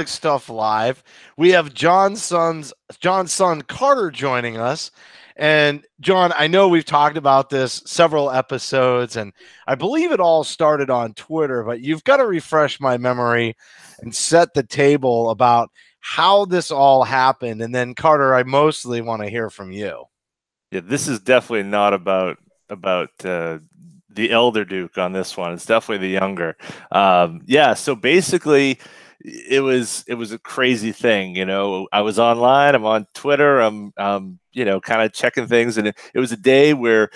Stuff Live. We have John's son Carter joining us. And John, I know we've talked about this several episodes, and I believe it all started on Twitter, but you've got to refresh my memory and set the table about how this all happened. And then Carter, I mostly want to hear from you. Yeah, this is definitely not about the elder Duke on this one. It's definitely the younger. Yeah, so basically, it was a crazy thing. I was online. I'm on Twitter. I'm kind of checking things, and it was a day where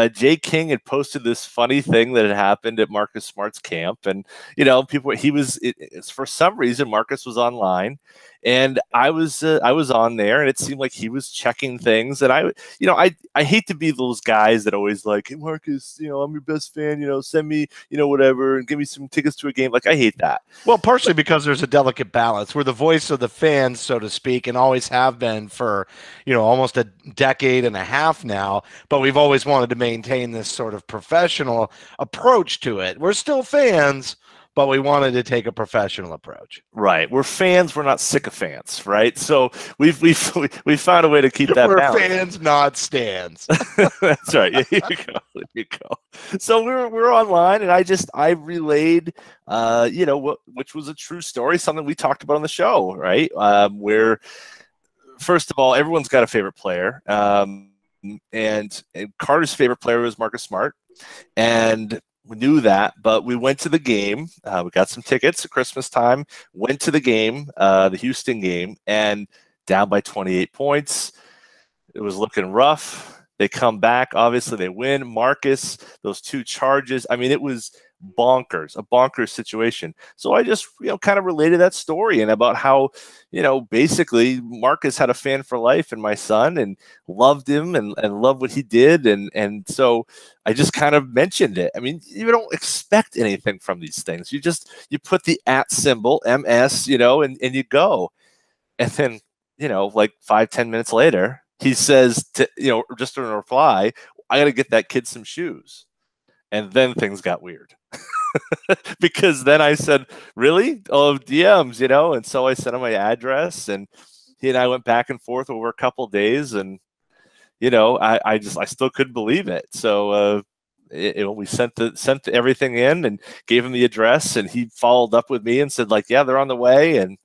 Jay King had posted this funny thing that had happened at Marcus Smart's camp, and people. It's for some reason Marcus was online, and I was on there, and it seemed like he was checking things, and I hate to be those guys that always like, hey, Marcus, I'm your best fan, send me, whatever, and give me some tickets to a game. Like, I hate that. Well, partially because there's a delicate balance. We're the voice of the fans, so to speak, and always have been for, almost a decade and a half now. But we've always wanted to maintain this sort of professional approach to it. We're still fans, but we wanted to take a professional approach. Right. We're fans. We're not sycophants, right? So we've found a way to keep that We're balance. fans, not stands. That's right. There you go. There you go. So we're online, and I relayed, which was a true story, something we talked about on the show, right? Where first of all, everyone's got a favorite player, and Carter's favorite player was Marcus Smart, and we knew that, but we went to the game. We got some tickets at Christmas time, went to the game, the Houston game, and down by 28 points. It was looking rough. They come back. Obviously, they win. Marcus, those two charges. I mean, it was bonkers, a bonkers situation. So I just, kind of related that story and about how, basically Marcus had a fan for life in my son and loved him and loved what he did. And so I just kind of mentioned it. I mean, you don't expect anything from these things. You put the @ symbol, MS, and you go. And then, like 5-10 minutes later, he says to, just in a reply, I got to get that kid some shoes. And then things got weird. Because then I said, really? Oh, DMs, and so I sent him my address, and he and I went back and forth over a couple of days, and I still couldn't believe it. So we sent everything in and gave him the address, and he followed up with me and said, like, yeah, they're on the way. And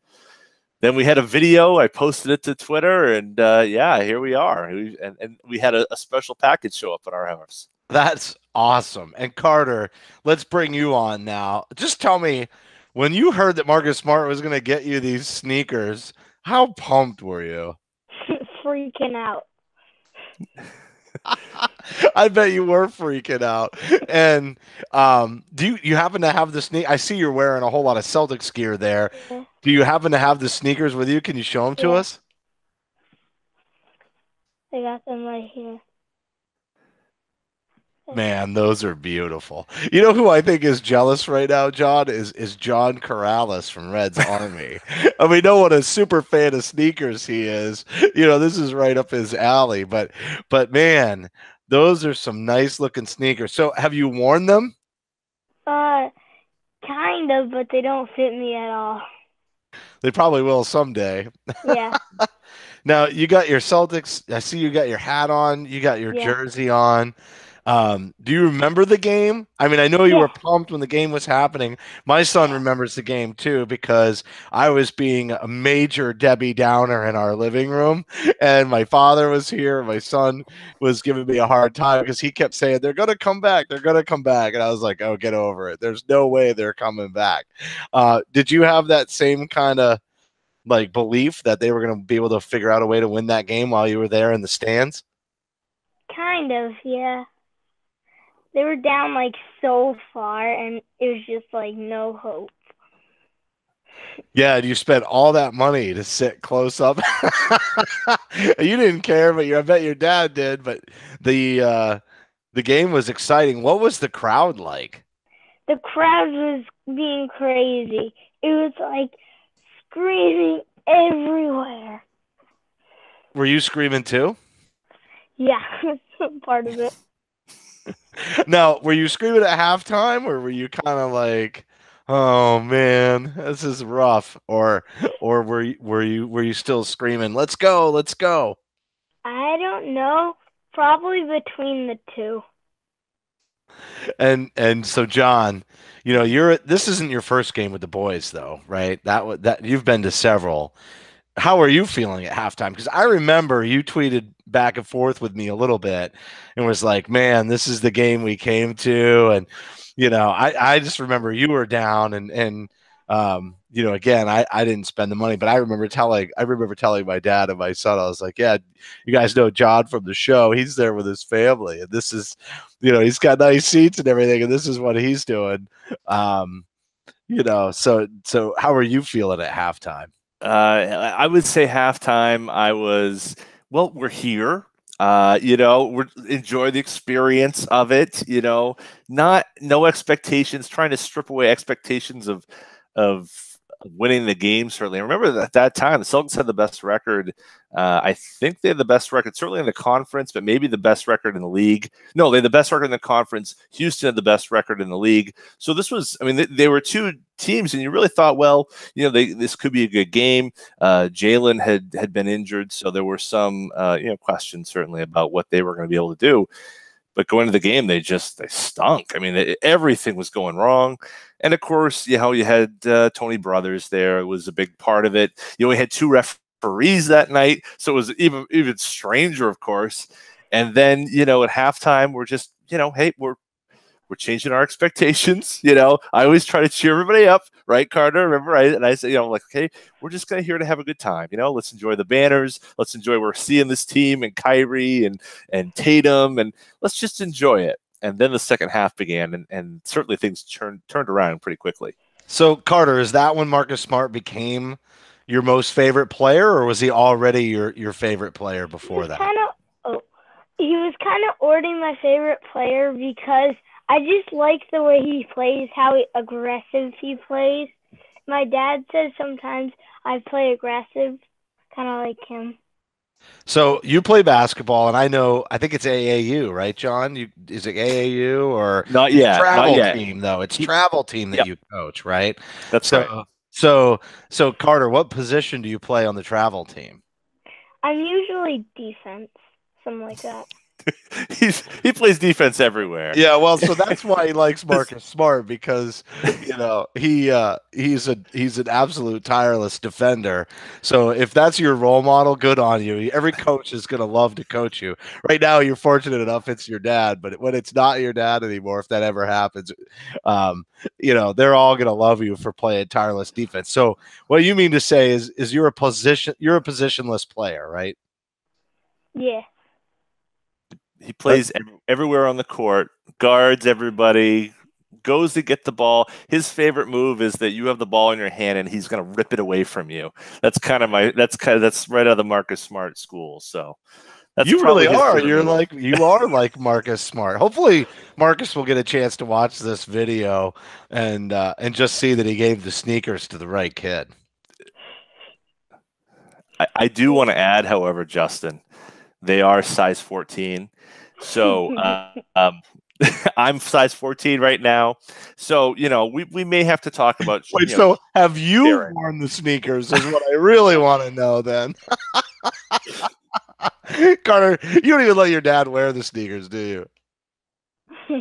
then we had a video. I posted it to Twitter, and here we are. And we had a special package show up at our house. That's awesome. And Carter, let's bring you on now. Just tell me, when you heard that Marcus Smart was going to get you these sneakers, how pumped were you? Freaking out. I bet you were freaking out. And do you happen to have the sneak? I see you're wearing a whole lot of Celtics gear there. Yeah. Do you happen to have the sneakers with you? Can you show them to us? I got them right here. Man, those are beautiful. You know who I think is jealous right now, John, is John Corrales from Red's Army. And we know what a super fan of sneakers he is. This is right up his alley. But man, those are some nice looking sneakers. So have you worn them? Kind of, but they don't fit me at all. They probably will someday. Yeah. Now you got your Celtics. I see you got your hat on. You got your jersey on. Do you remember the game? I mean, I know you were pumped when the game was happening. My son remembers the game too, because I was being a major Debbie Downer in our living room, and my father was here. My son was giving me a hard time because he kept saying, they're going to come back. They're going to come back. And I was like, oh, get over it. There's no way they're coming back. Did you have that same kind of like belief that they were going to be able to figure out a way to win that game while you were there in the stands? Kind of, yeah. They were down like so far, and it was just like no hope. Yeah, you spent all that money to sit close up. You didn't care, but I bet your dad did. But the game was exciting. What was the crowd like? The crowd was being crazy. It was like screaming everywhere. Were you screaming too? Yeah, part of it. Now, were you screaming at halftime, or were you kind of like, Oh man, this is rough. Or were you still screaming, "Let's go, let's go"? I don't know. Probably between the two. And so John, you know, this isn't your first game with the boys though, right? That you've been to several. How are you feeling at halftime? Because I remember you tweeted back and forth with me a little bit and was like, man, this is the game we came to. And, you know, I just remember you were down and you know, again, I didn't spend the money, but I remember telling my dad and my son, I was like, yeah, you guys know John from the show. He's there with his family. And this is, you know, he's got nice seats and everything. And this is what he's doing. Um, you know, so how are you feeling at halftime? I would say halftime. Well, we're here. We're enjoy the experience of it. Not no expectations. Trying to strip away expectations of winning the game. Certainly, remember that at that time the Celtics had the best record. I think they had the best record, certainly in the conference, but maybe the best record in the league. No, they had the best record in the conference. Houston had the best record in the league. So this was, I mean, they were two teams, and you really thought, well, this could be a good game. Jalen had been injured, so there were some questions certainly about what they were going to be able to do. But going to the game, they stunk. I mean, everything was going wrong. And of course, you had Tony Brothers there. It was a big part of it. You only had two referees that night, so it was even stranger, of course. And then, at halftime, we're just, hey, we're changing our expectations. I always try to cheer everybody up, right, Carter? Remember, I say, like, okay, we're just here to have a good time. Let's enjoy the banners. Let's enjoy we're seeing this team and Kyrie and Tatum, and let's just enjoy it. And then the second half began, and certainly things turned around pretty quickly. So Carter, is that when Marcus Smart became your most favorite player, or was he already your favorite player before that? He was kind of already my favorite player because I just like the way he plays, how aggressive he plays. My dad says sometimes I play aggressive, kind of like him. So you play basketball, and I think it's AAU, right, John? Is it AAU or not yet? Travel not yet. team though. It's travel team that you coach, right? That's right. So Carter, what position do you play on the travel team? I'm usually defense, something like that. He plays defense everywhere. Yeah, well, so that's why he likes Marcus Smart because he's an absolute tireless defender. So if that's your role model, good on you. Every coach is going to love to coach you. Right now, you're fortunate enough it's your dad, but when it's not your dad anymore, if that ever happens, they're all going to love you for playing tireless defense. So what you mean to say is you're a positionless player, right? Yeah. He plays everywhere on the court, guards everybody, goes to get the ball. His favorite move is that you have the ball in your hand and he's going to rip it away from you. That's right out of the Marcus Smart school. So you really are. You are like Marcus Smart. Hopefully, Marcus will get a chance to watch this video and just see that he gave the sneakers to the right kid. I do want to add, however, Justin, they are size 14. So I'm size 14 right now. So, we may have to talk about. Wait, so have you worn the sneakers is what I really want to know then. Carter, you don't even let your dad wear the sneakers, do you?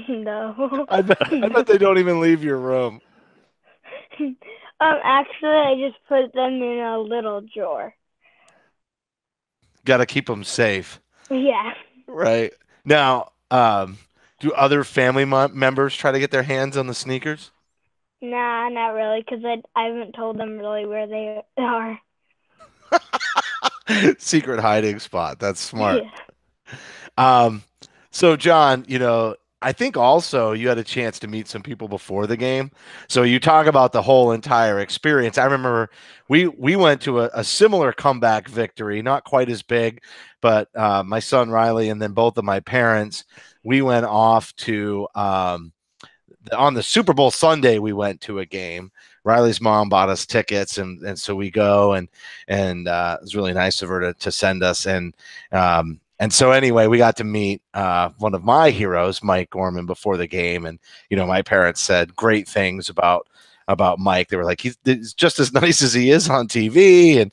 No. I bet they don't even leave your room. Actually, I just put them in a little drawer. Got to keep them safe. Yeah. Right. Now, do other family members try to get their hands on the sneakers? Nah, not really, because I haven't told them really where they are. Secret hiding spot. That's smart. Yeah. So, John, I think also you had a chance to meet some people before the game. So you talk about the whole entire experience. I remember we went to a similar comeback victory, not quite as big, but my son Riley and then both of my parents, we went off to on the Super Bowl Sunday. We went to a game. Riley's mom bought us tickets, and so we go and it was really nice of her to send us and so anyway, we got to meet one of my heroes, Mike Gorman, before the game. And, my parents said great things about about Mike. They were like, he's just as nice as he is on TV. And,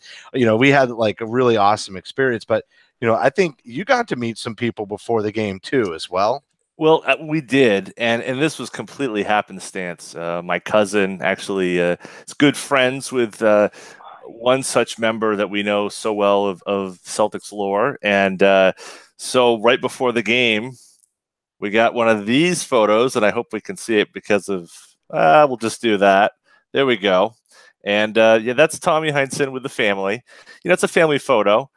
we had like a really awesome experience. But, I think you got to meet some people before the game too, as well. Well, we did, and this was completely happenstance. My cousin actually is good friends with one such member that we know so well of Celtics lore, and so right before the game, we got one of these photos, and I hope we can see it because of we'll just do that. There we go, and yeah, that's Tommy Heinsohn with the family. It's a family photo.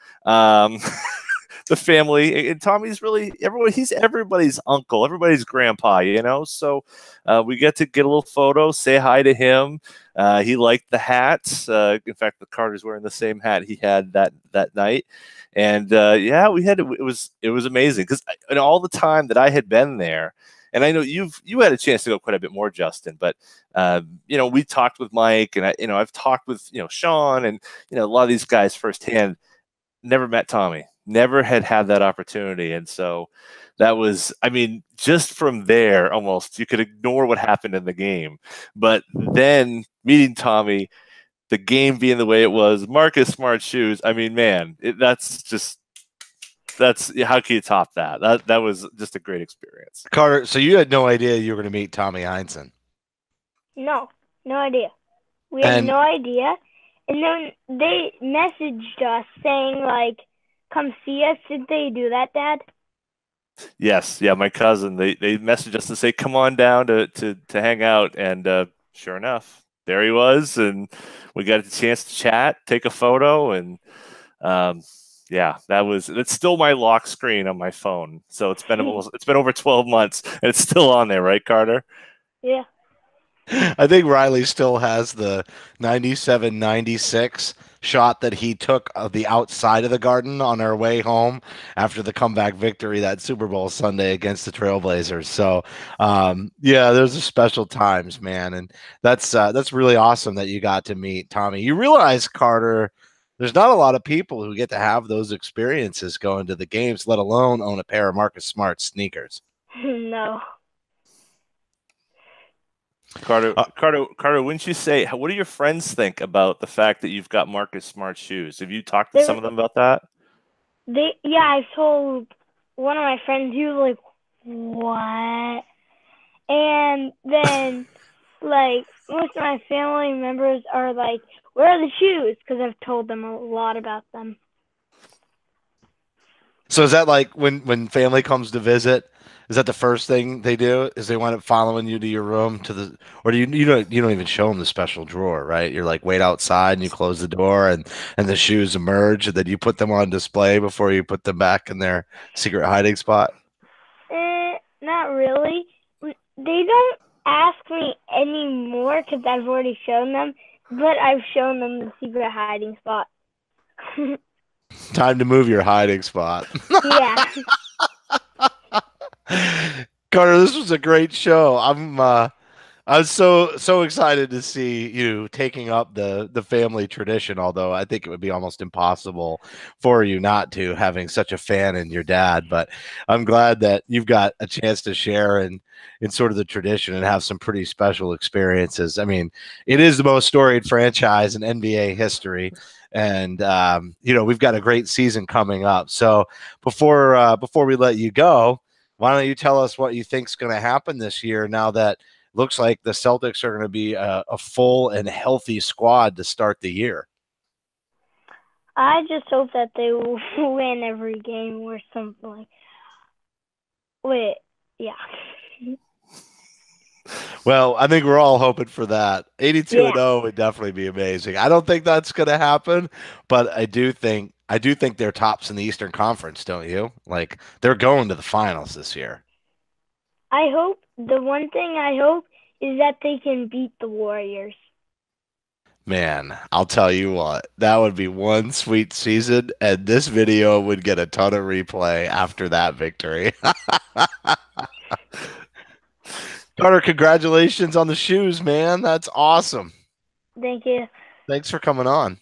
The family, and Tommy's really he's everybody's uncle, everybody's grandpa, so we get to get a little photo, say hi to him. He liked the hats. In fact, the Carter's wearing the same hat he had that night, and yeah, we had it was amazing because all the time that I had been there, and I know you had a chance to go quite a bit more, Justin, but we talked with Mike, and I've talked with Sean, and a lot of these guys firsthand. Never met Tommy. Never had that opportunity. And so that was, just from there, almost you could ignore what happened in the game. But then meeting Tommy, the game being the way it was, Marcus Smart shoes, man, that's how can you top that? That was just a great experience. Carter, so you had no idea you were going to meet Tommy Heinsohn? No idea. We had no idea. And then they messaged us saying, like, come see us. Did they do that, Dad? Yes. Yeah, my cousin. They messaged us to say, come on down to hang out. And sure enough, there he was. And we got a chance to chat, take a photo. And yeah, it's still my lock screen on my phone. So it's been over 12 months and it's still on there, right, Carter? Yeah. I think Riley still has the 97-96 shot that he took of the outside of the Garden on our way home after the comeback victory that Super Bowl Sunday against the Trailblazers. So, yeah, those are special times, man, and that's really awesome that you got to meet Tommy. You realize, Carter, there's not a lot of people who get to have those experiences going to the games, let alone own a pair of Marcus Smart sneakers. No. Carter, wouldn't you say, what do your friends think about the fact that you've got Marcus Smart shoes? Have you talked to some of them about that? Yeah, I told one of my friends, he was like, what? And then, like, most of my family members are like, where are the shoes? Because I've told them a lot about them. So is that like when family comes to visit? Is that the first thing they do? Is they wind up following you to your room or do you don't even show them the special drawer, right? You're like wait outside and you close the door and the shoes emerge and then you put them on display before you put them back in their secret hiding spot. Not really. They don't ask me anymore because I've already shown them, but I've shown them the secret hiding spot. Time to move your hiding spot. Yeah. Carter, this was a great show. I was so excited to see you taking up the family tradition, although I think it would be almost impossible for you not to, having such a fan in your dad. But I'm glad that you've got a chance to share in sort of the tradition and have some pretty special experiences. It is the most storied franchise in NBA history. And we've got a great season coming up. So before we let you go, why don't you tell us what you think's going to happen this year now that looks like the Celtics are going to be a full and healthy squad to start the year? I just hope that they will win every game or something. Yeah. Well, I think we're all hoping for that. 82-0 would definitely be amazing. I don't think that's going to happen, but I do think they're tops in the Eastern Conference, don't you? Like, they're going to the finals this year. The one thing I hope is that they can beat the Warriors. Man, I'll tell you what, that would be one sweet season, and this video would get a ton of replay after that victory. Carter, congratulations on the shoes, man. That's awesome. Thank you. Thanks for coming on.